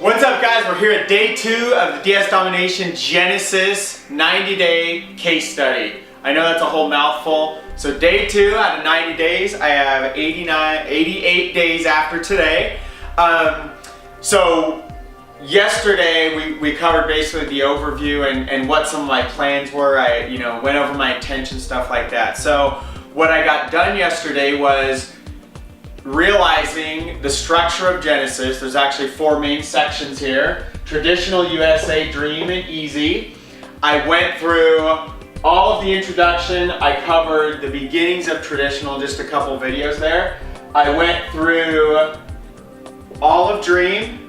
What's up, guys? We're here at day 2 of the DS Domination Genesis 90-day case study. I know that's a whole mouthful. So day 2 out of 90 days, I have 88 days after today. So yesterday we covered basically the overview and what some of my plans were. I went over my intention, stuff like that. So what I got done yesterday was realizing the structure of Genesis. There's actually 4 main sections here: traditional, USA, dream, and easy. I went through all of the introduction. I covered the beginnings of traditional, just a couple videos there. I went through all of dream.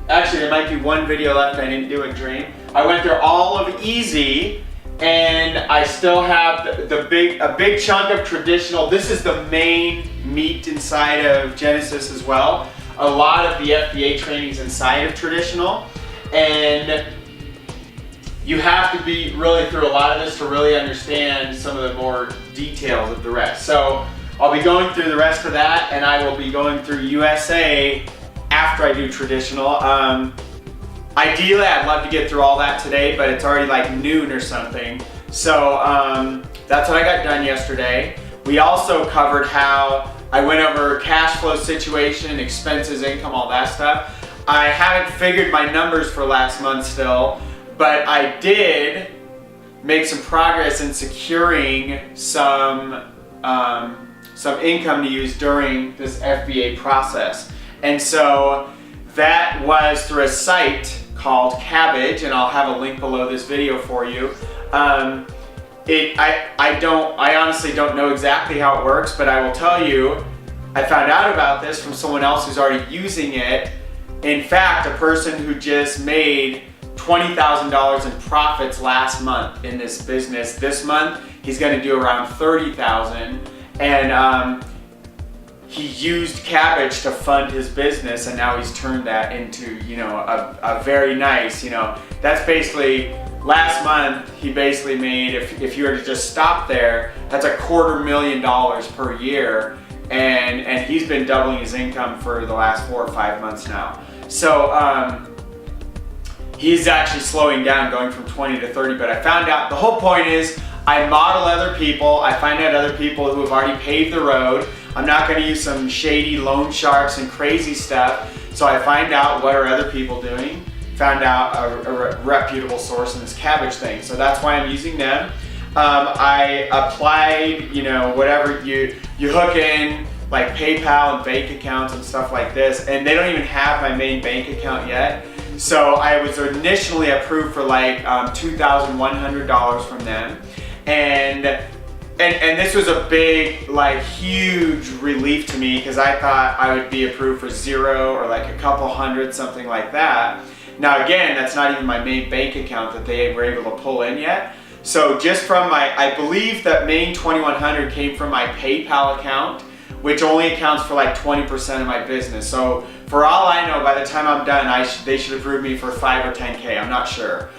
Actually, there might be one video left I didn't do in dream. I went through all of easy, and I still have a big chunk of traditional. This is the main meat inside of Genesis as well. A lot of the FBA trainings inside of traditional, and you have to be really through a lot of this to really understand some of the more details of the rest. So I'll be going through the rest of that, and I will be going through USA after I do traditional. Ideally, I'd love to get through all that today, but it's already like noon or something. So that's what I got done yesterday. We also covered how I went over cash flow situation, expenses, income, all that stuff. I haven't figured my numbers for last month still, but I did make some progress in securing some income to use during this FBA process. And so that was through a site called Cabbage, and I'll have a link below this video for you. I honestly don't know exactly how it works, but I will tell you, I found out about this from someone else who's already using it. In fact, a person who just made $20,000 in profits last month in this business. This month, he's gonna do around $30,000, and he used Cabbage to fund his business, and now he's turned that into, a very nice, that's basically, last month he basically made, if you were to just stop there, that's $250,000 per year, and he's been doubling his income for the last 4 or 5 months now. So he's actually slowing down, going from 20 to 30, but I found out, the whole point is, I model other people, I find out other people who have already paved the road. I'm not going to use some shady loan sharks and crazy stuff. So I find out what are other people doing. Found out a reputable source in this Cabbage thing. So that's why I'm using them. I applied, whatever you hook in, like PayPal and bank accounts and stuff like this, and they don't even have my main bank account yet. So I was initially approved for like $2,100 from them, and this was a big, huge relief to me, because I thought I would be approved for 0 or like a couple hundred, something like that. Now again, that's not even my main bank account that they were able to pull in yet. So just from I believe that main 2100 came from my PayPal account, which only accounts for like 20% of my business. So for all I know, by the time I'm done, they should approve me for 5 or 10K, I'm not sure.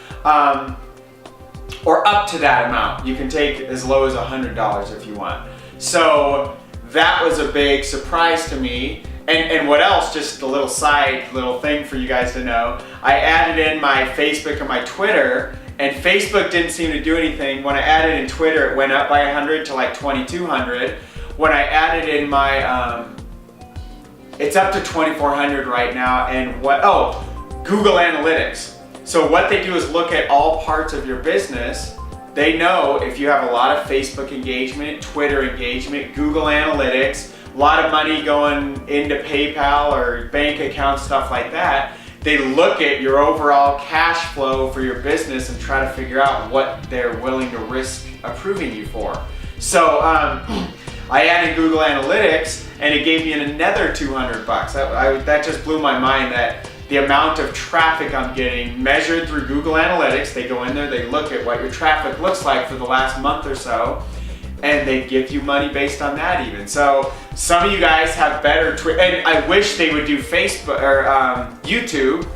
Or up to that amount. You can take as low as $100 if you want. So that was a big surprise to me. And what else, just a little thing for you guys to know, I added in my Facebook and my Twitter, and Facebook didn't seem to do anything. When I added in Twitter, it went up by 100 to like 2,200. When I added in my, it's up to 2,400 right now, and Google Analytics. So what they do is look at all parts of your business. They know if you have a lot of Facebook engagement, Twitter engagement, Google Analytics, a lot of money going into PayPal or bank accounts, stuff like that. They look at your overall cash flow for your business and try to figure out what they're willing to risk approving you for. So I added Google Analytics, and it gave me another $200. That just blew my mind, that the amount of traffic I'm getting measured through Google Analytics. They go in there, they look at what your traffic looks like for the last month or so, and they give you money based on that even. So some of you guys have better Twitter, and I wish they would do Facebook or YouTube,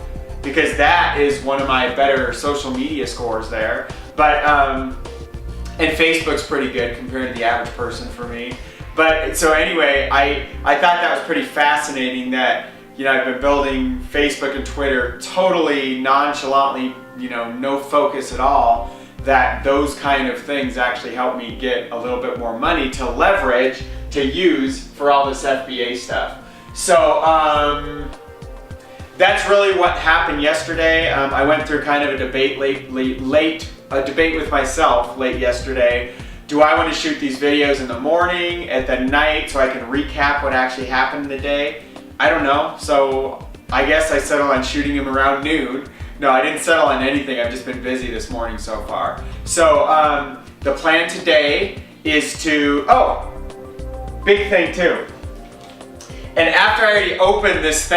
because that is one of my better social media scores there. But and Facebook's pretty good compared to the average person for me. But so anyway, I thought that was pretty fascinating that I've been building Facebook and Twitter totally nonchalantly, no focus at all, that those kind of things actually help me get a little bit more money to leverage, to use for all this FBA stuff. So that's really what happened yesterday. I went through kind of a debate a debate with myself late yesterday. Do I want to shoot these videos in the morning, at the night, so I can recap what actually happened in the day? I don't know. So I guess I settled on shooting them around noon. No, I didn't settle on anything. I've just been busy this morning so far. So the plan today is to, big thing too. And after I already opened this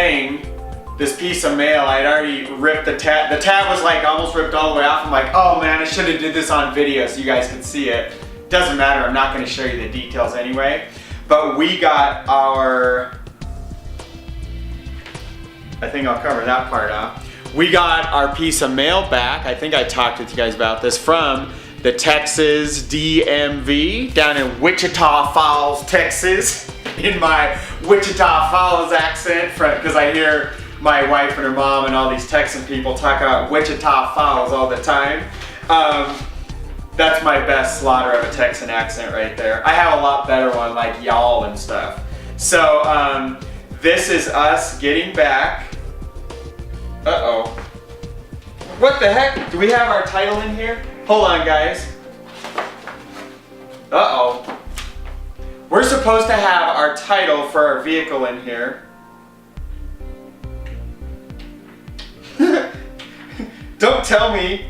piece of mail, I'd already ripped the tab. The tab was like almost ripped all the way off. I'm like, oh man, I should have did this on video so you guys could see it. Doesn't matter, I'm not gonna show you the details anyway. But we got our, I think I'll cover that part up. We got our piece of mail back. I think I talked with you guys about this, from the Texas DMV down in Wichita Falls, Texas, in my Wichita Falls accent, because I hear my wife and her mom and all these Texan people talk about Wichita Falls all the time. That's my best slaughter of a Texan accent right there. I have a lot better one, like y'all and stuff. So this is us getting back. Uh-oh. What the heck? Do we have our title in here? Hold on, guys. Uh-oh. We're supposed to have our title for our vehicle in here. Don't tell me.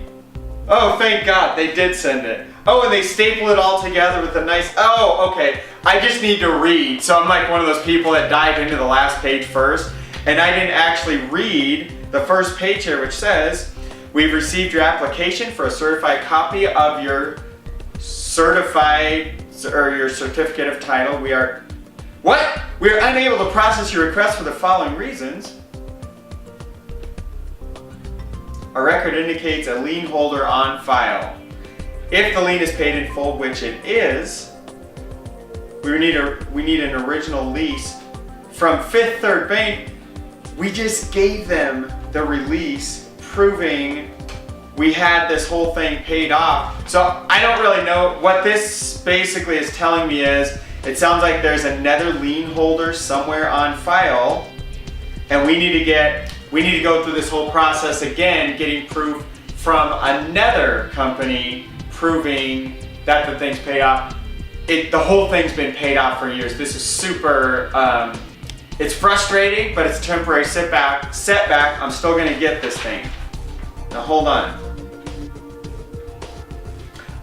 Oh, thank God, they did send it. Oh, and they staple it all together with a nice, oh, okay. I just need to read. So I'm like one of those people that dive into the last page first, and I didn't actually read the first page here, which says, we've received your application for a certified copy of your your certificate of title. We are unable to process your request for the following reasons. Our record indicates a lien holder on file. If the lien is paid in full, which it is, we need an original lease from Fifth Third Bank. We just gave them the release proving we had this whole thing paid off. So I don't really know. What this basically is telling me is, it sounds like there's another lien holder somewhere on file, and we need to go through this whole process again, getting proof from another company proving that the thing's paid off. The whole thing's been paid off for years. This is super, it's frustrating, but it's a temporary setback. I'm still gonna get this thing. Now hold on.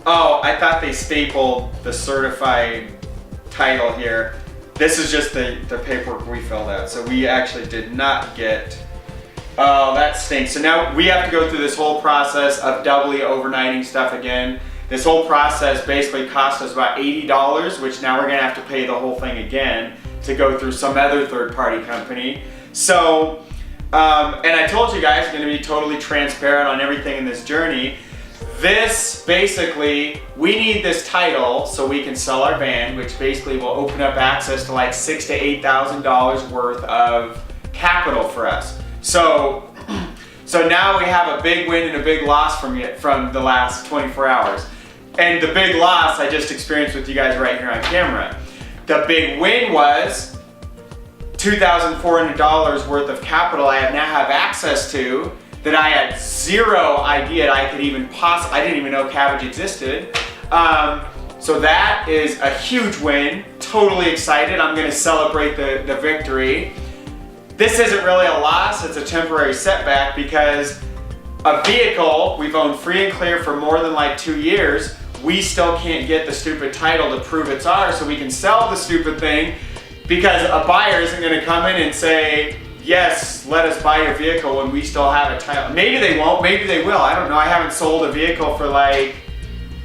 Oh, I thought they stapled the certified title here. This is just the paperwork we filled out. So we actually did not get, oh, that stinks. So now we have to go through this whole process of doubly overnighting stuff again. This whole process basically cost us about $80, which now we're gonna have to pay the whole thing again to go through some other third-party company. So, and I told you guys I'm gonna be totally transparent on everything in this journey. This, basically, we need this title so we can sell our van, which basically will open up access to like $6,000 to $8,000 worth of capital for us. So now we have a big win and a big loss from the last 24 hours. And the big loss I just experienced with you guys right here on camera. The big win was $2,400 worth of capital I now have access to, that I had zero idea I could even I didn't even know Cabbage existed. So that is a huge win. Totally excited. I'm gonna celebrate the victory. This isn't really a loss, it's a temporary setback, because a vehicle we've owned free and clear for more than like 2 years, we still can't get the stupid title to prove it's ours so we can sell the stupid thing, because a buyer isn't gonna come in and say, yes, let us buy your vehicle when we still have a title. Maybe they won't, maybe they will, I don't know. I haven't sold a vehicle for like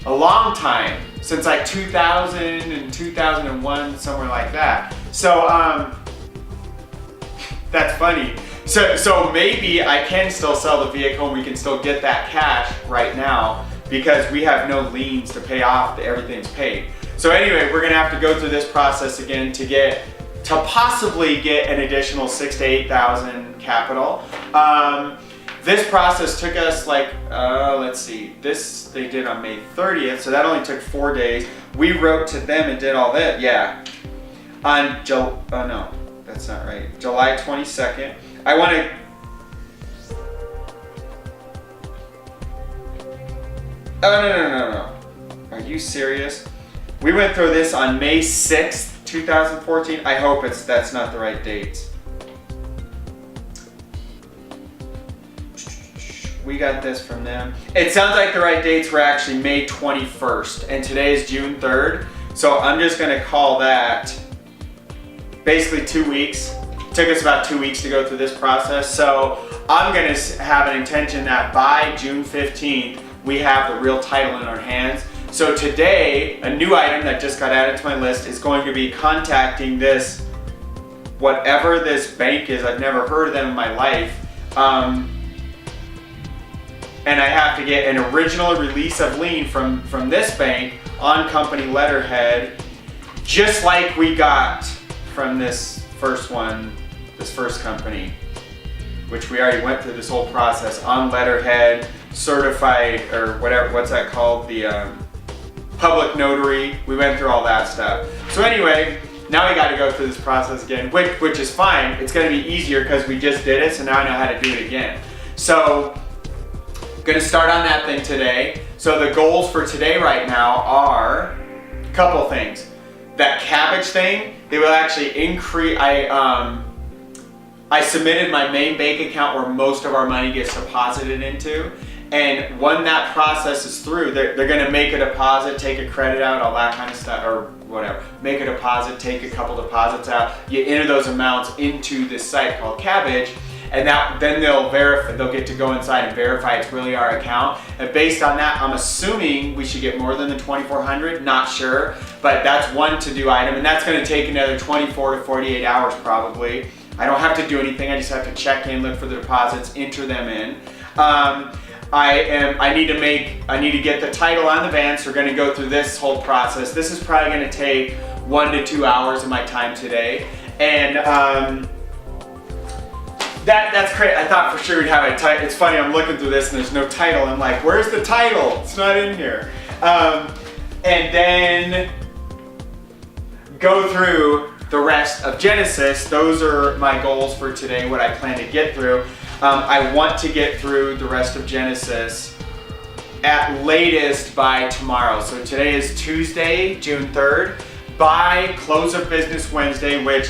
a long time, since like 2000 and 2001, somewhere like that. So that's funny. So maybe I can still sell the vehicle and we can still get that cash right now, because we have no liens to pay off, everything's paid. So anyway, we're gonna have to go through this process again to get to possibly get an additional 6,000 to 8,000 capital. This process took us like, let's see, this they did on May 30th, so that only took 4 days. We wrote to them and did all that, yeah. On oh no, that's not right. July 22nd. I want to, no. Are you serious? We went through this on May 6th, 2014. I hope that's not the right dates. We got this from them. It sounds like the right dates were actually May 21st, and today is June 3rd. So I'm just gonna call that basically 2 weeks. It took us about 2 weeks to go through this process. So I'm gonna have an intention that by June 15th, we have the real title in our hands. So today, a new item that just got added to my list is going to be contacting this, whatever this bank is. I've never heard of them in my life. And I have to get an original release of lien from this bank on company letterhead, just like we got from this first one, this first company, which we already went through this whole process on letterhead, certified, or whatever, what's that called? The public notary. We went through all that stuff. So anyway, now we got to go through this process again, which is fine. It's going to be easier because we just did it, so now I know how to do it again. So, gonna start on that thing today. So the goals for today right now are a couple things. That cabbage thing, they will actually increase. I submitted my main bank account where most of our money gets deposited into. And when that process is through, they're gonna make a deposit, take a credit out, all that kind of stuff, or whatever. Make a deposit, take a couple deposits out. You enter those amounts into this site called Cabbage, and then they'll get to go inside and verify it's really our account. And based on that, I'm assuming we should get more than the 2,400, not sure, but that's one to-do item, and that's gonna take another 24 to 48 hours probably. I don't have to do anything, I just have to check in, look for the deposits, enter them in. I need to get the title on the van, so we're gonna go through this whole process. This is probably gonna take 1 to 2 hours of my time today. And that's great. I thought for sure we'd have a title. It's funny, I'm looking through this and there's no title. I'm like, where's the title? It's not in here. And then go through the rest of Genesis. Those are my goals for today, what I plan to get through. I want to get through the rest of Genesis at latest by tomorrow. So today is Tuesday, June 3rd. By close of business Wednesday, which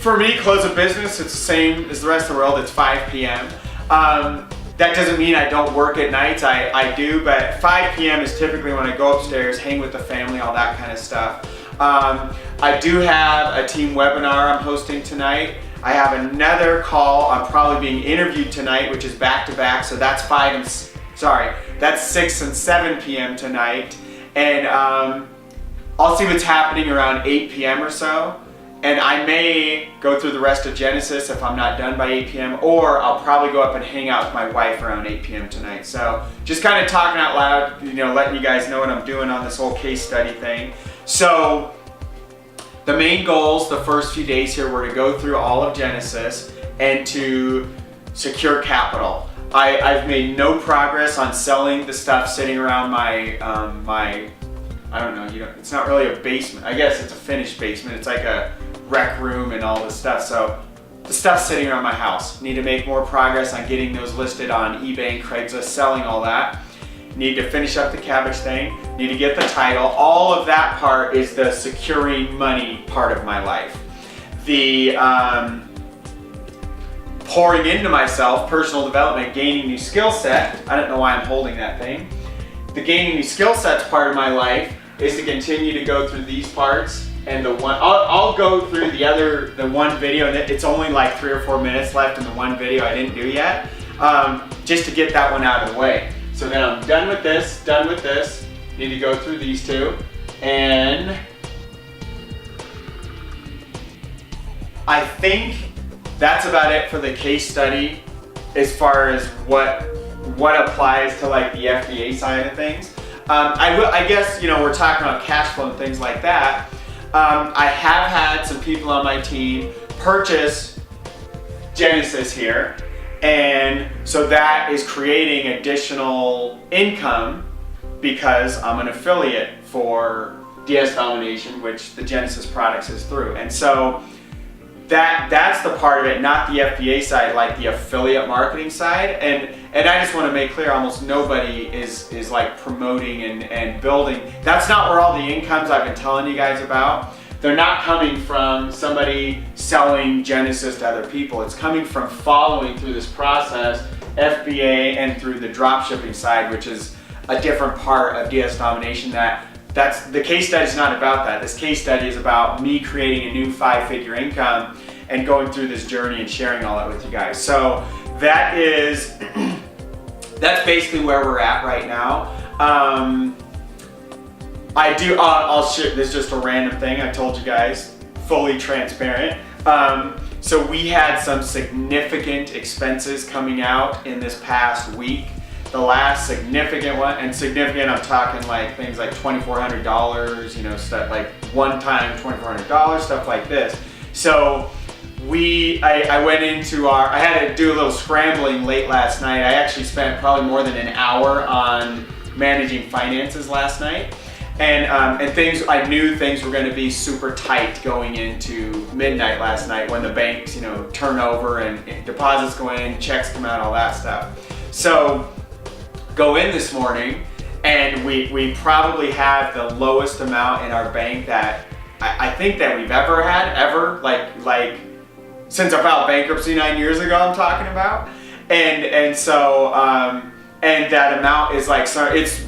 for me, close of business, it's the same as the rest of the world, it's 5 p.m. That doesn't mean I don't work at nights, I do, but 5 p.m. is typically when I go upstairs, hang with the family, all that kind of stuff. I do have a team webinar I'm hosting tonight. I have another call, I'm probably being interviewed tonight, which is back-to-back, so that's 6 and 7 p.m. tonight. And I'll see what's happening around 8 p.m. or so. And I may go through the rest of Genesis if I'm not done by 8 p.m. or I'll probably go up and hang out with my wife around 8 p.m. tonight. So just kind of talking out loud, letting you guys know what I'm doing on this whole case study thing. So the main goals the first few days here were to go through all of Genesis and to secure capital. I've made no progress on selling the stuff sitting around my, I don't know, it's not really a basement. I guess it's a finished basement. It's like a rec room and all this stuff. So the stuff's sitting around my house. Need to make more progress on getting those listed on eBay and Craigslist, selling all that. Need to finish up the cabbage thing. Need to get the title. All of that part is the securing money part of my life. The pouring into myself, personal development, gaining new skill set. I don't know why I'm holding that thing. The gaining new skill sets part of my life is to continue to go through these parts, and I'll go through the one video, and it's only like 3 or 4 minutes left in the one video I didn't do yet, just to get that one out of the way. So then I'm done with this, need to go through these two, and I think that's about it for the case study as far as what applies to like the FBA side of things. I guess, we're talking about cash flow and things like that. I have had some people on my team purchase Genesis here, and so that is creating additional income because I'm an affiliate for Domination, which the Genesis products is through. And so that's the part of it, not the FBA side, like the affiliate marketing side. And I just want to make clear, almost nobody is like promoting and building. That's not where all the incomes I've been telling you guys about. They're not coming from somebody selling Genesis to other people. It's coming from following through this process, FBA, and through the drop shipping side, which is a different part of Domination. That's the case study is not about that. This case study is about me creating a new 5-figure income and going through this journey and sharing all that with you guys. So that's basically where we're at right now. I'll share, this is just a random thing I told you guys, fully transparent. So we had some significant expenses coming out in this past week. The last significant one, and significant, I'm talking like things like $2,400, you know, stuff like one-time $2,400, stuff like this. So I went into I had to do a little scrambling late last night. I actually spent probably more than an hour on managing finances last night. And things, I knew things were going to be super tight going into midnight last night when the banks, you know, turn over and deposits go in, checks come out, all that stuff. So go in this morning, and we probably have the lowest amount in our bank that I think that we've ever had, like since I filed bankruptcy 9 years ago, I'm talking about. And so and that amount is like, so it's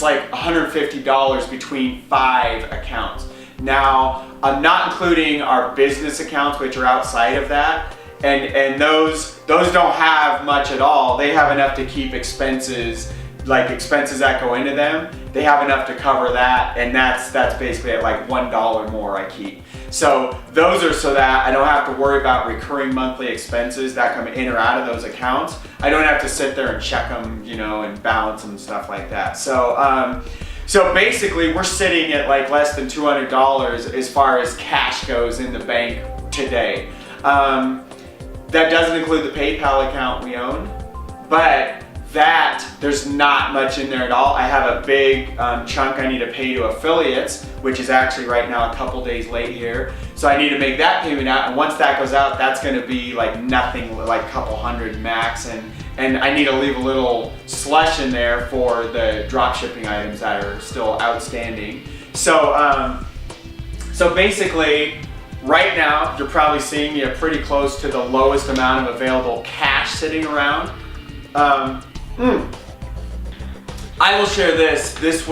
like $150 between 5 accounts. Now, I'm not including our business accounts, which are outside of that. And those don't have much at all. They have enough to keep expenses, like expenses that go into them. They have enough to cover that, and that's basically at like $1 more I keep. So those are so that I don't have to worry about recurring monthly expenses that come in or out of those accounts. I don't have to sit there and check them, you know, and balance them and stuff like that. So so basically we're sitting at like less than $200 as far as cash goes in the bank today. That doesn't include the PayPal account we own, but there's not much in there at all. I have a big chunk I need to pay to affiliates, which is actually right now a couple days late here. So I need to make that payment out, and once that goes out, that's gonna be like nothing, like a couple hundred max, and I need to leave a little slush in there for the drop shipping items that are still outstanding. So, so basically, right now, you're probably seeing me pretty close to the lowest amount of available cash sitting around. I will share this. This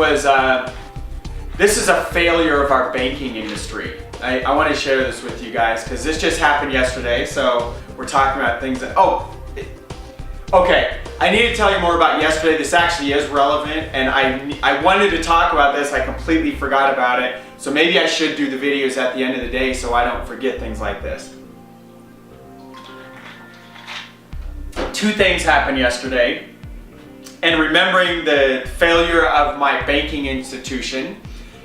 is a failure of our banking industry. I want to share this with you guys because this just happened yesterday. So we're talking about things that, okay. I need to tell you more about yesterday. This actually is relevant, and I wanted to talk about this. I completely forgot about it. So maybe I should do the videos at the end of the day so I don't forget things like this. 2 things happened yesterday. And remembering the failure of my banking institution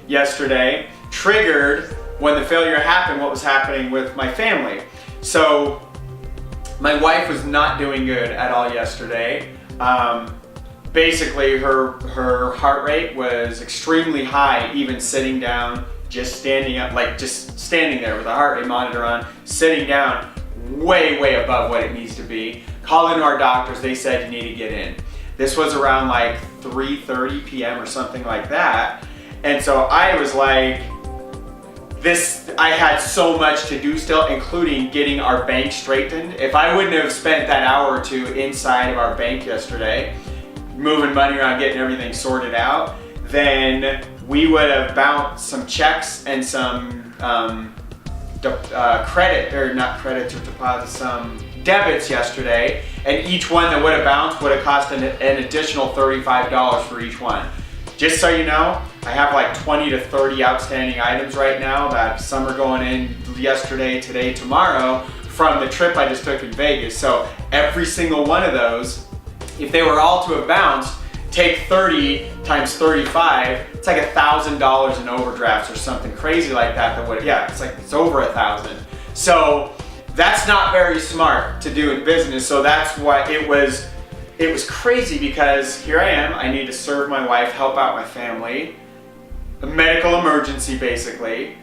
yesterday triggered, when the failure happened, what was happening with my family. So my wife was not doing good at all yesterday. Basically her heart rate was extremely high, even sitting down, just standing up, like just standing there with a heart rate monitor on, sitting down, way above what it needs to be. Calling our doctors, they said you need to get in. This was around like 3:30 p.m. or something like that. And so I was like, I had so much to do still, including getting our bank straightened. If I wouldn't have spent that hour or 2 inside of our bank yesterday, moving money around, getting everything sorted out, then we would have bounced some checks and some some debits yesterday, and each one that would have bounced would have cost an additional $35 for each one. Just so you know, I have like 20 to 30 outstanding items right now that some are going in yesterday, today, tomorrow from the trip I just took in Vegas. So every single one of those, if they were all to have bounced, take 30 times 35, it's it's like $1,000 in overdrafts or something crazy like that. It's over 1,000. So that's not very smart to do in business. So that's what it was crazy, because here I am, I need to serve my wife, help out my family, a medical emergency basically,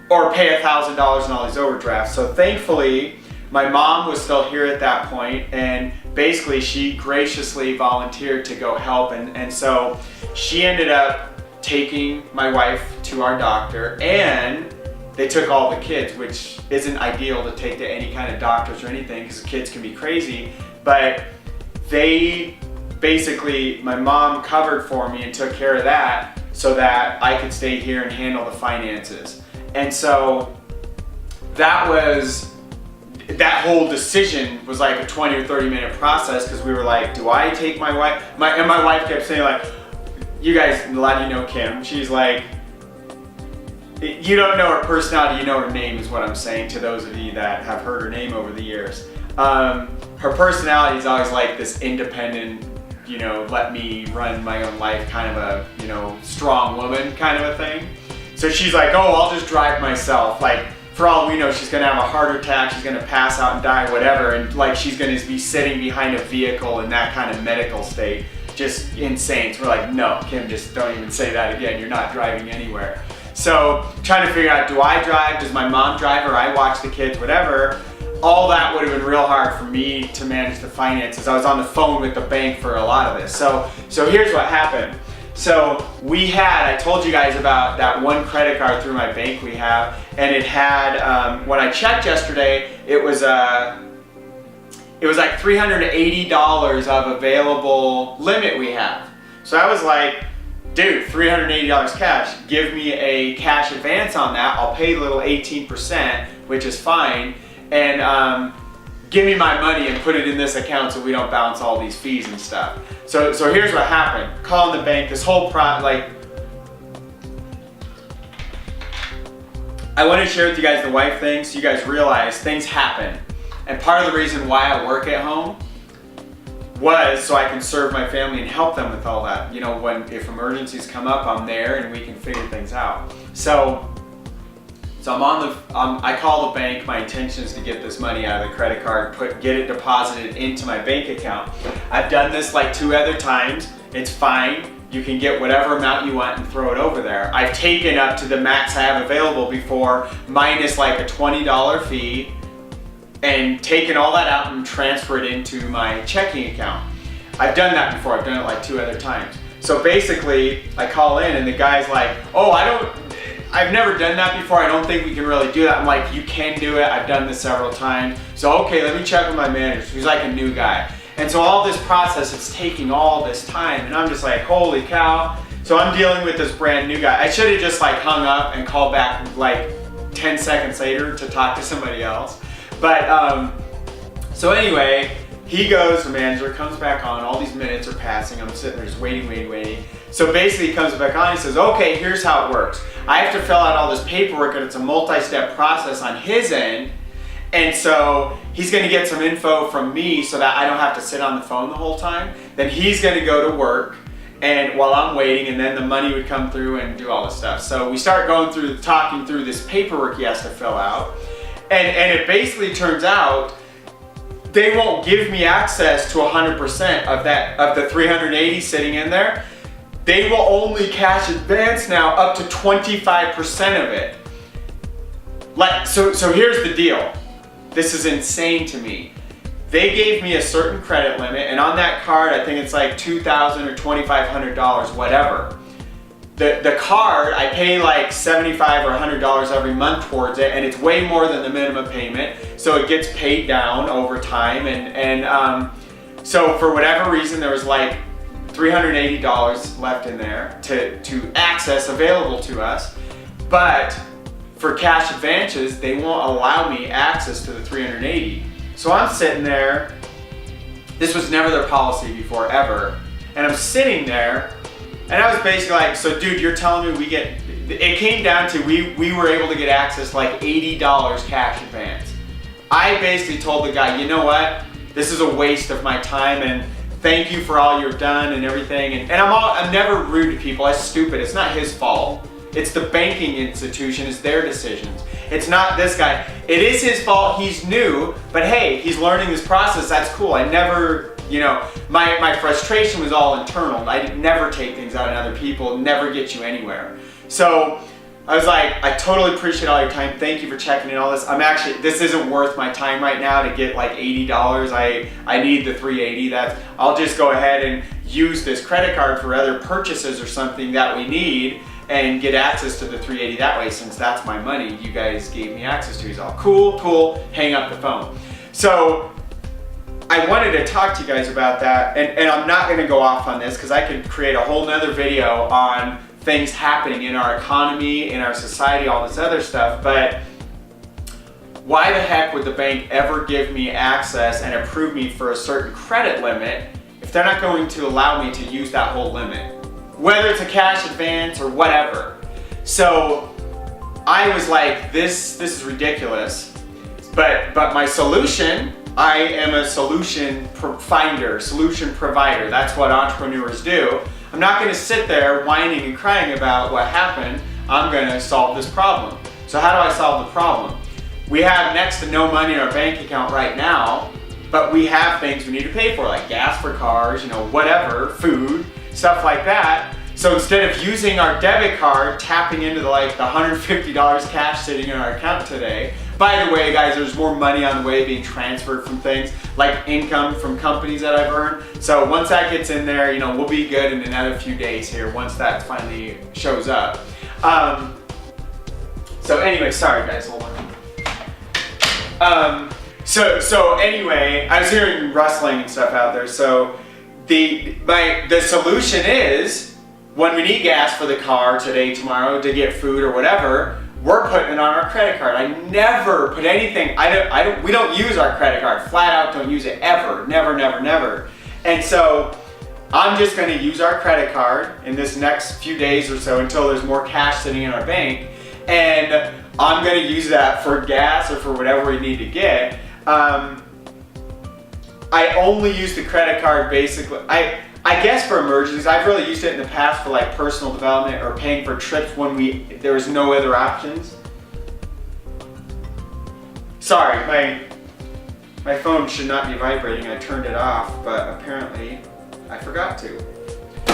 or pay $1,000 in all these overdrafts. So thankfully, my mom was still here at that point, and basically she graciously volunteered to go help, and so she ended up taking my wife to our doctor, and they took all the kids, which isn't ideal to take to any kind of doctors or anything, because kids can be crazy, but they basically, my mom covered for me and took care of that so that I could stay here and handle the finances. And so that whole decision was like a 20 or 30 minute process, because we were like, do I take my wife? And my wife kept saying, like, you guys, a lot of you know Kim, she's like, you don't know her personality, you know her name is what I'm saying to those of you that have heard her name over the years. Her personality is always like this independent, let me run my own life kind of a, strong woman kind of a thing. So she's like, oh, I'll just drive myself. Like, for all we know, she's gonna have a heart attack, she's gonna pass out and die, whatever, and like she's gonna be sitting behind a vehicle in that kind of medical state. Just insane. So we're like, no, Kim, just don't even say that again. You're not driving anywhere. So trying to figure out, do I drive? Does my mom drive, or I watch the kids, whatever? All that would have been real hard for me to manage the finances. I was on the phone with the bank for a lot of this. So here's what happened. So I told you guys about that one credit card through my bank we have, and it had, when I checked yesterday, it was like $380 of available limit we have. So I was like, dude, $380 cash, give me a cash advance on that. I'll pay a little 18%, which is fine, and give me my money and put it in this account so we don't bounce all these fees and stuff. So here's what happened. Calling the bank, this whole I want to share with you guys the wife thing so you guys realize things happen. And part of the reason why I work at home was so I can serve my family and help them with all that. If emergencies come up, I'm there and we can figure things out. So I call the bank. My intention is to get this money out of the credit card, get it deposited into my bank account. I've done this like 2 other times. It's fine. You can get whatever amount you want and throw it over there. I've taken up to the max I have available before, minus like a $20 fee, and taken all that out and transfer it into my checking account. I've done that before. I've done it like 2 other times. So basically, I call in and the guy's like, oh, I've never done that before. I don't think we can really do that. I'm like, you can do it. I've done this several times. So okay, let me check with my manager. He's like a new guy. And so all this process, it's taking all this time. And I'm just like, holy cow. So I'm dealing with this brand new guy. I should have just like hung up and called back like 10 seconds later to talk to somebody else. But so anyway, he goes, the manager comes back on, all these minutes are passing, I'm sitting there just waiting. So basically he comes back on, he says, okay, here's how it works. I have to fill out all this paperwork, and it's a multi-step process on his end, and so he's gonna get some info from me so that I don't have to sit on the phone the whole time. Then he's gonna go to work, and while I'm waiting, and then the money would come through and do all this stuff. So we start talking through this paperwork he has to fill out, and it basically turns out they won't give me access to 100% of the 380 sitting in there. They will only cash advance now up to 25% of it. So here's the deal. This is insane to me. They gave me a certain credit limit, and on that card, I think it's like $2,000 or $2,500, whatever. The card, I pay like $75 or $100 every month towards it, and it's way more than the minimum payment, so it gets paid down over time. And so for whatever reason, there was like $380 left in there to access available to us, but for cash advances, they won't allow me access to the 380. So I'm sitting there, this was never their policy before, ever, and I'm sitting there, and I was basically like, so dude, you're telling me it came down to we were able to get access like $80 cash advance. I basically told the guy, you know what, this is a waste of my time, and thank you for all you've done and everything. And I'm never rude to people. That's stupid. It's not his fault. It's the banking institution. It's their decisions. It's not this guy. It is his fault. He's new, but hey, he's learning this process. That's cool. I never, my frustration was all internal. I never take things out on other people. Never get you anywhere. So I was like, I totally appreciate all your time. Thank you for checking in all this. This isn't worth my time right now to get like $80. I need the $380. I'll just go ahead and use this credit card for other purchases or something that we need and get access to the $380 that way, since that's my money you guys gave me access to. He's all, cool, hang up the phone. So I wanted to talk to you guys about that, and I'm not gonna go off on this because I could create a whole nother video on things happening in our economy, in our society, all this other stuff, but why the heck would the bank ever give me access and approve me for a certain credit limit if they're not going to allow me to use that whole limit? Whether it's a cash advance or whatever. So I was like, this is ridiculous. But my solution, I am a solution finder, solution provider. That's what entrepreneurs do. I'm not gonna sit there whining and crying about what happened. I'm gonna solve this problem. So how do I solve the problem? We have next to no money in our bank account right now, but we have things we need to pay for, like gas for cars, whatever, food, stuff like that. So instead of using our debit card, tapping into the $150 cash sitting in our account today. By the way, guys, there's more money on the way being transferred from things like income from companies that I've earned. So once that gets in there, we'll be good in another few days here once that finally shows up. So anyway, sorry guys, hold on. So anyway, I was hearing rustling and stuff out there. So the solution is, when we need gas for the car today, tomorrow, to get food or whatever, we're putting it on our credit card. I never put anything, we don't use our credit card. Flat out don't use it ever. Never. And so I'm just gonna use our credit card in this next few days or so until there's more cash sitting in our bank. And I'm gonna use that for gas or for whatever we need to get. I only use the credit card basically. I guess for emergencies. I've really used it in the past for like personal development or paying for trips when there was no other options. Sorry, my phone should not be vibrating. I turned it off, but apparently I forgot to.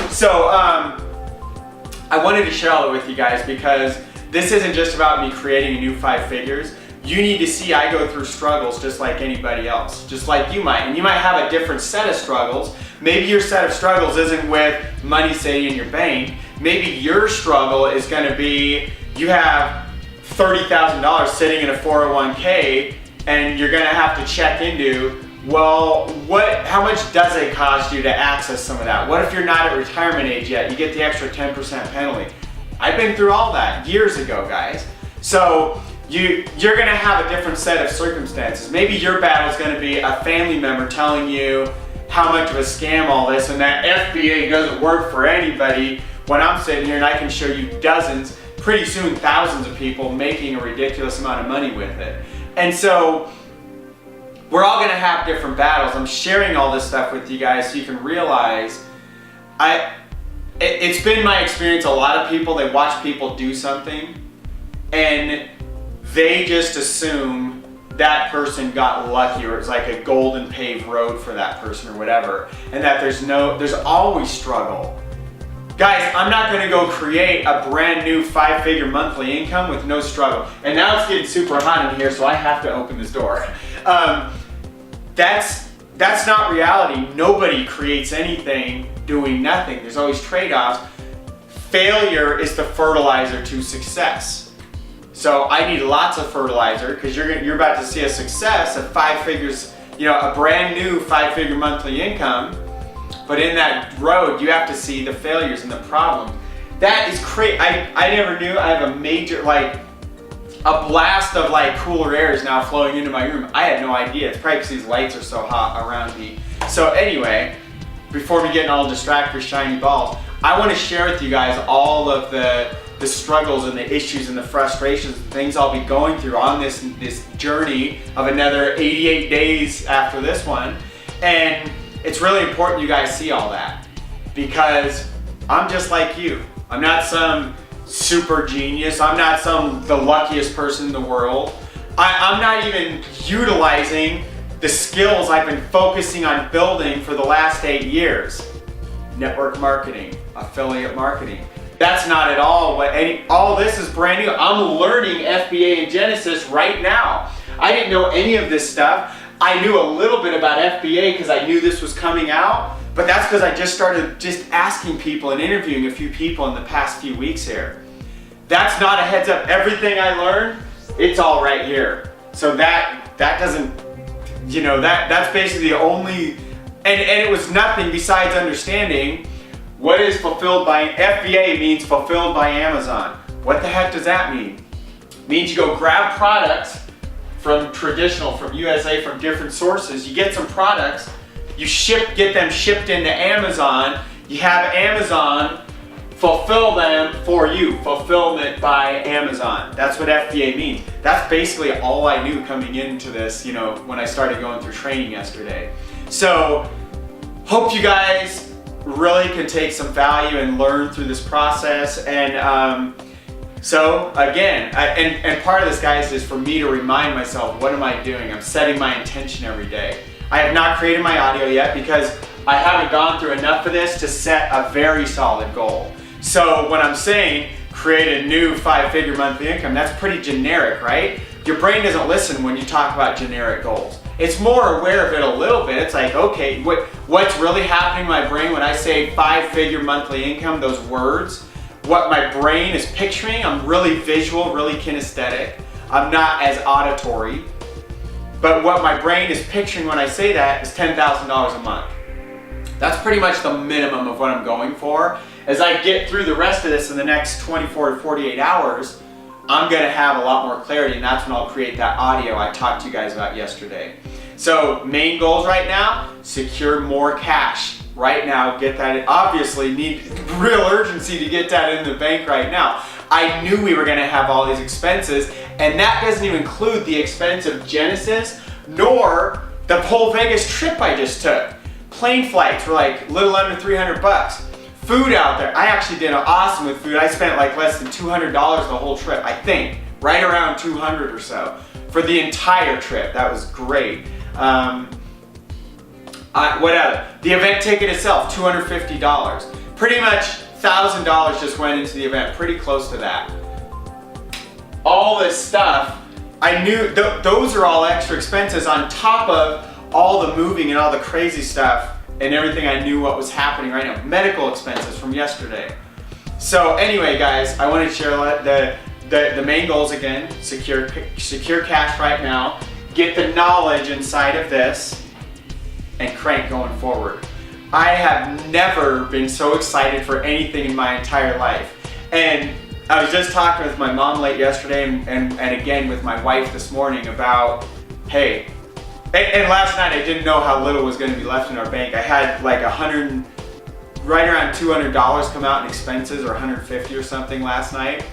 So I wanted to share all of it with you guys because this isn't just about me creating a new 5 figures. You need to see I go through struggles just like anybody else, just like you might. And you might have a different set of struggles. Maybe your set of struggles isn't with money sitting in your bank. Maybe your struggle is gonna be, you have $30,000 sitting in a 401k and you're gonna have to check into, well, how much does it cost you to access some of that? What if you're not at retirement age yet? You get the extra 10% penalty. I've been through all that years ago, guys. So you're gonna have a different set of circumstances. Maybe your battle is gonna be a family member telling you how much of a scam all this and that FBA doesn't work for anybody, when I'm sitting here and I can show you dozens, pretty soon thousands of people making a ridiculous amount of money with it. And so we're all gonna have different battles. I'm sharing all this stuff with you guys so you can realize it's been my experience, a lot of people, they watch people do something and they just assume that person got lucky or it's like a golden paved road for that person or whatever, and that there's always struggle. Guys, I'm not gonna go create a brand new 5-figure monthly income with no struggle. And now it's getting super hot in here, so I have to open this door. That's not reality. Nobody creates anything doing nothing. There's always trade-offs. Failure is the fertilizer to success. So I need lots of fertilizer because you're about to see a success of 5 figures, a brand new 5-figure monthly income. But in that road, you have to see the failures and the problems. That is crazy. I never knew. I have a major, a blast of cooler air is now flowing into my room. I had no idea. It's probably because these lights are so hot around me. So anyway, before we get all distracted with shiny balls, I want to share with you guys all of the struggles and the issues and the frustrations and things I'll be going through on this journey of another 88 days after this one. And it's really important you guys see all that, because I'm just like you. I'm not some super genius. I'm not the luckiest person in the world. I'm not even utilizing the skills I've been focusing on building for the last 8 years. Network marketing, affiliate marketing. That's not at all all this is brand new. I'm learning FBA and Genesis right now. I didn't know any of this stuff. I knew a little bit about FBA because I knew this was coming out, but that's because I just started asking people and interviewing a few people in the past few weeks here. That's not a heads up. Everything I learned, it's all right here. So that doesn't, that's basically the only, and it was nothing besides understanding what is fulfilled by, FBA means fulfilled by Amazon. What the heck does that mean? It means you go grab products from USA, from different sources. You get some products, you get them shipped into Amazon. You have Amazon fulfill them for you. Fulfillment by Amazon. That's what FBA means. That's basically all I knew coming into this, when I started going through training yesterday. So, hope you guys really can take some value and learn through this process. And so again, and part of this, guys, is for me to remind myself, what am I doing? I'm setting my intention every day. I have not created my audio yet because I haven't gone through enough of this to set a very solid goal. So when I'm saying create a new 5-figure monthly income, that's pretty generic, right? Your brain doesn't listen when you talk about generic goals. It's more aware of it a little bit. It's like, okay, what's really happening in my brain when I say 5-figure monthly income, those words, what my brain is picturing, I'm really visual, really kinesthetic. I'm not as auditory. But what my brain is picturing when I say that is $10,000 a month. That's pretty much the minimum of what I'm going for. As I get through the rest of this in the next 24 to 48 hours, I'm gonna have a lot more clarity, and that's when I'll create that audio I talked to you guys about yesterday. So main goals right now, secure more cash. Right now, get that, obviously need real urgency to get that in the bank right now. I knew we were gonna have all these expenses, and that doesn't even include the expense of Genesis, nor the whole Vegas trip I just took. Plane flights were like a little under 300 bucks. Food out there, I actually did awesome with food. I spent like less than $200 the whole trip, I think. Right around 200 or so for the entire trip. That was great. What else? The event ticket itself, $250. Pretty much $1,000 just went into the event, pretty close to that. All this stuff, I knew those are all extra expenses on top of all the moving and all the crazy stuff and everything I knew what was happening right now. Medical expenses from yesterday. So anyway, guys, I want to share the main goals again. Secure cash right now. Get the knowledge inside of this and crank going forward. I have never been so excited for anything in my entire life. And I was just talking with my mom late yesterday and again with my wife this morning about, hey, and last night I didn't know how little was going to be left in our bank. I had like right around $200 come out in expenses, or $150 or something last night,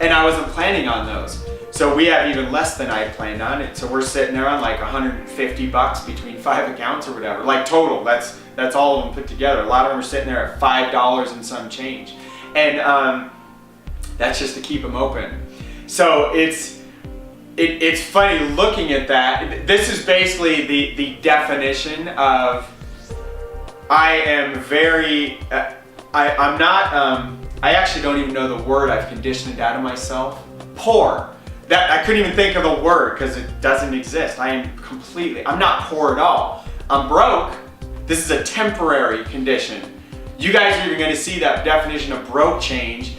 and I wasn't planning on those. So we have even less than I had planned on it. So we're sitting there on like $150 between 5 accounts or whatever, like total. That's all of them put together. A lot of them are sitting there at $5 and some change, and that's just to keep them open. So it's funny looking at that. This is basically the definition of I am very, I'm not, I actually don't even know the word. I've conditioned it out of myself. Poor. That I couldn't even think of the word because it doesn't exist. I'm not poor at all. I'm broke. This is a temporary condition. You guys are even going to see that definition of broke change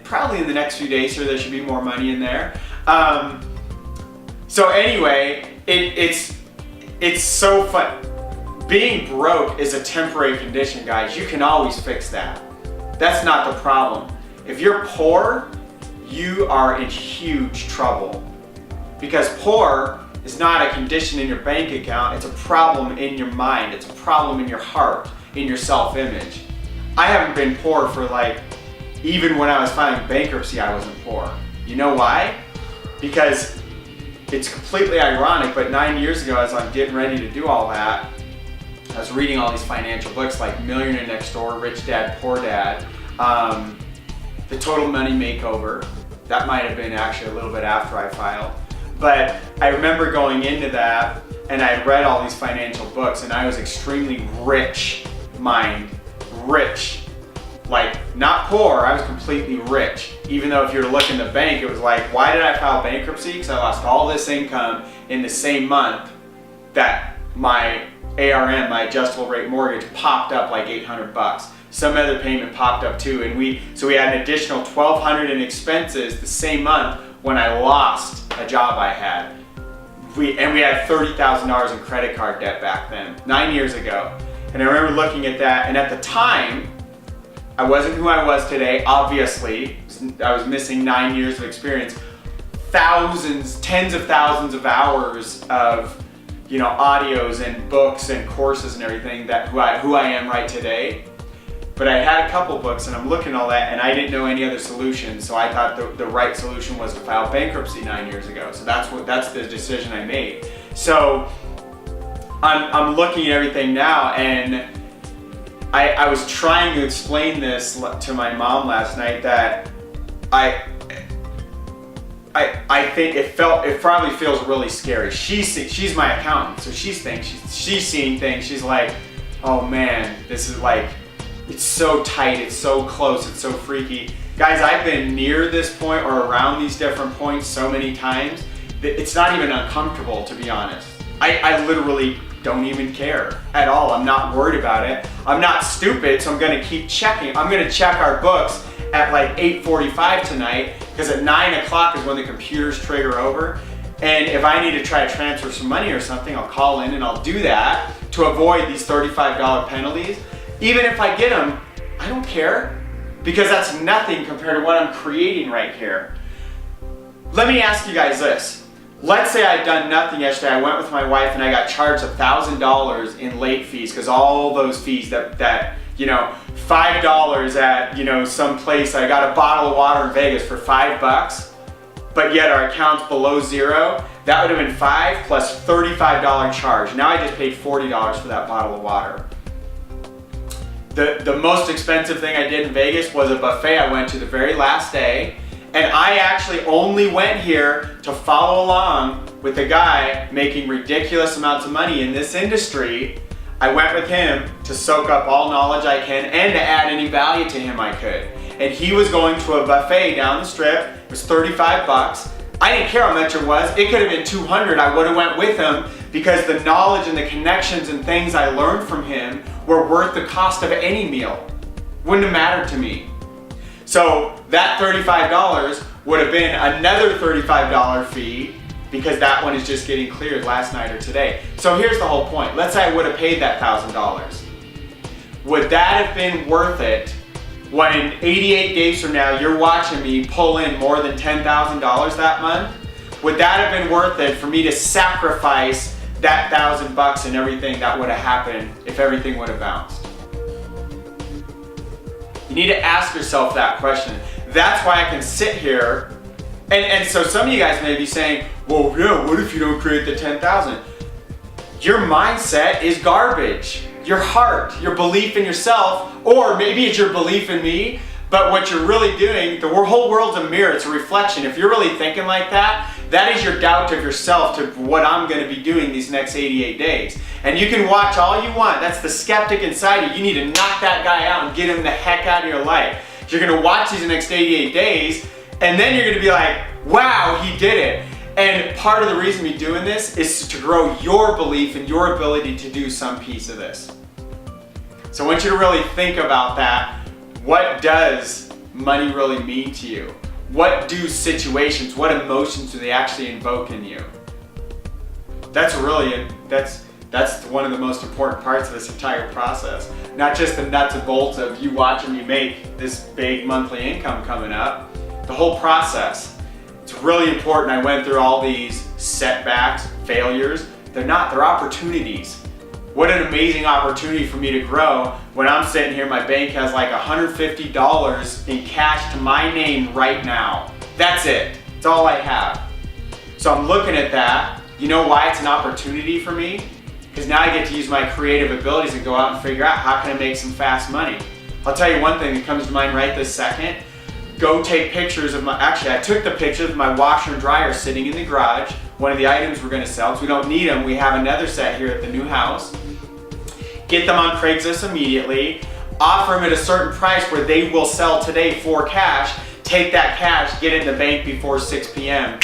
probably in the next few days here. There should be more money in there. So anyway, it's so fun. Being broke is a temporary condition, guys. You can always fix that. That's not the problem. If you're poor, you are in huge trouble, because poor is not a condition in your bank account. It's a problem in your mind. It's a problem in your heart, in your self-image. I haven't been poor for even when I was filing bankruptcy, I wasn't poor. You know why? Because it's completely ironic, but 9 years ago, as I'm getting ready to do all that, I was reading all these financial books like Millionaire Next Door, Rich Dad, Poor Dad, The Total Money Makeover. That might have been actually a little bit after I filed. But I remember going into that, and I read all these financial books, and I was extremely rich like not poor, I was completely rich. Even though if you were to look in the bank, it was like, why did I file bankruptcy? Because I lost all this income in the same month that my ARM, my adjustable rate mortgage, popped up like $800. Some other payment popped up too, and so we had an additional $1,200 in expenses the same month when I lost a job I had. We had $30,000 in credit card debt back then, 9 years ago. And I remember looking at that, and at the time, I wasn't who I was today, obviously. I was missing 9 years of experience, thousands, tens of thousands of hours of, audios and books and courses and everything that who I am right today. But I had a couple books, and I'm looking at all that, and I didn't know any other solution. So I thought the right solution was to file bankruptcy 9 years ago. So that's the decision I made. So I'm looking at everything now, and I was trying to explain this to my mom last night that I think it probably feels really scary. She's my accountant, so she's seeing things. She's like, oh man, this is like, it's so tight, it's so close, it's so freaky. Guys, I've been near this point or around these different points so many times that it's not even uncomfortable, to be honest. I literally don't even care at all. I'm not worried about it. I'm not stupid, so I'm gonna keep checking. I'm gonna check our books at like 8:45 tonight, because at 9 o'clock is when the computers trigger over. And if I need to try to transfer some money or something, I'll call in and I'll do that to avoid these $35 penalties. Even if I get them, I don't care, because that's nothing compared to what I'm creating right here. Let me ask you guys this. Let's say I'd done nothing yesterday. I went with my wife and I got charged $1,000 in late fees, because all those fees that $5 at some place, I got a bottle of water in Vegas for $5, but yet our account's below zero. That would have been $5 plus $35 charge. Now I just paid $40 for that bottle of water. The most expensive thing I did in Vegas was a buffet I went to the very last day, and I actually only went here to follow along with a guy making ridiculous amounts of money in this industry. I went with him to soak up all knowledge I can and to add any value to him I could. And he was going to a buffet down the strip. It was $35. I didn't care how much it was. It could have been $200. I would have went with him, because the knowledge and the connections and things I learned from him were worth the cost of any meal. Wouldn't have mattered to me. So that $35 would have been another $35 fee, because that one is just getting cleared last night or today. So here's the whole point. Let's say I would have paid that $1,000. Would that have been worth it when 88 days from now you're watching me pull in more than $10,000 that month? Would that have been worth it for me to sacrifice that $1,000 and everything that would have happened if everything would have bounced? You need to ask yourself that question. That's why I can sit here, and so some of you guys may be saying, well, yeah, what if you don't create the 10,000? Your mindset is garbage. Your heart, your belief in yourself, or maybe it's your belief in me, but what you're really doing, the whole world's a mirror, it's a reflection. If you're really thinking like that, that is your doubt of yourself to what I'm gonna be doing these next 88 days. And you can watch all you want. That's the skeptic inside you. You need to knock that guy out and get him the heck out of your life. You're gonna watch these next 88 days, and then you're gonna be like, wow, he did it. And part of the reason we're doing this is to grow your belief and your ability to do some piece of this. So I want you to really think about that. What does money really mean to you? What do situations, what emotions do they actually invoke in you? That's one of the most important parts of this entire process. Not just the nuts and bolts of you watching me make this big monthly income coming up. The whole process. It's really important. I went through all these setbacks, failures. They're opportunities. What an amazing opportunity for me to grow when I'm sitting here, my bank has like $150 in cash to my name right now. That's it. That's all I have. So I'm looking at that. You know why it's an opportunity for me? because now I get to use my creative abilities and go out and figure out how can I make some fast money. I'll tell you one thing that comes to mind right this second. Go take pictures of actually I took the pictures of my washer and dryer sitting in the garage, one of the items we're gonna sell, because we don't need them. We have another set here at the new house. Get them on Craigslist immediately, offer them at a certain price where they will sell today for cash, take that cash, get it in the bank before 6 p.m.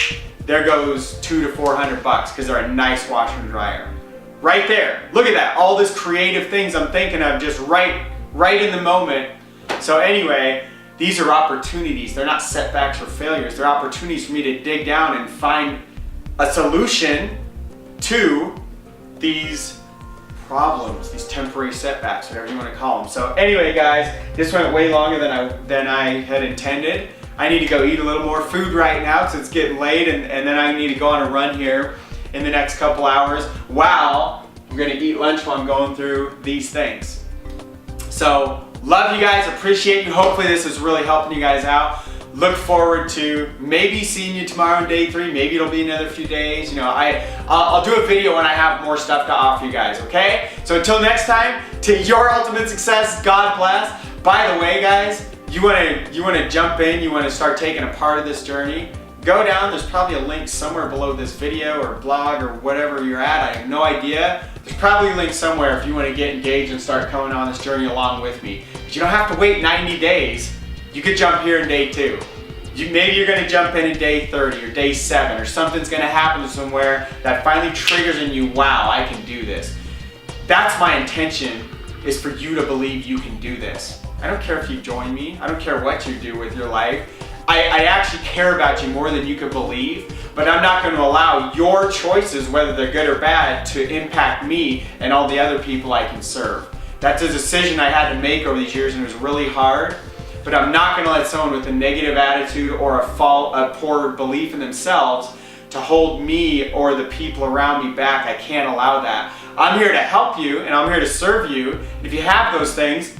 There goes $200 to $400 because they're a nice washer and dryer. Right there, look at that, all these creative things I'm thinking of just right in the moment. So anyway, these are opportunities. They're not setbacks or failures. They're opportunities for me to dig down and find a solution to these problems, these temporary setbacks, whatever you want to call them. So anyway, guys, this went way longer than I had intended. I need to go eat a little more food right now because it's getting late, and then I need to go on a run here in the next couple hours while we're going to eat lunch while I'm going through these things. So love you guys, appreciate you. Hopefully this is really helping you guys out. Look forward to maybe seeing you tomorrow on day 3. Maybe it'll be another few days. You know, I'll do a video when I have more stuff to offer you guys, okay? So until next time, to your ultimate success, God bless. By the way, guys, you wanna jump in, you wanna start taking a part of this journey, go down, there's probably a link somewhere below this video or blog or whatever you're at, I have no idea. There's probably a link somewhere if you wanna get engaged and start coming on this journey along with me. But you don't have to wait 90 days. You could jump here in day 2. Maybe you're gonna jump in day 30 or day 7 or something's gonna happen somewhere that finally triggers in you, wow, I can do this. That's my intention, is for you to believe you can do this. I don't care if you join me. I don't care what you do with your life. I actually care about you more than you could believe, but I'm not going to allow your choices, whether they're good or bad, to impact me and all the other people I can serve. That's a decision I had to make over these years, and it was really hard, but I'm not going to let someone with a negative attitude or a poor belief in themselves to hold me or the people around me back. I can't allow that. I'm here to help you, and I'm here to serve you. If you have those things,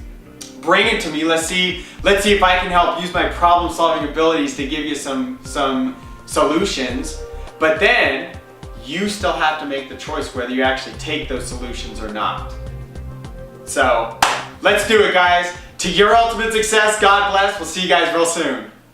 bring it to me. Let's see if I can help use my problem-solving abilities to give you some solutions. But then you still have to make the choice whether you actually take those solutions or not. So let's do it, guys. To your ultimate success, God bless. We'll see you guys real soon.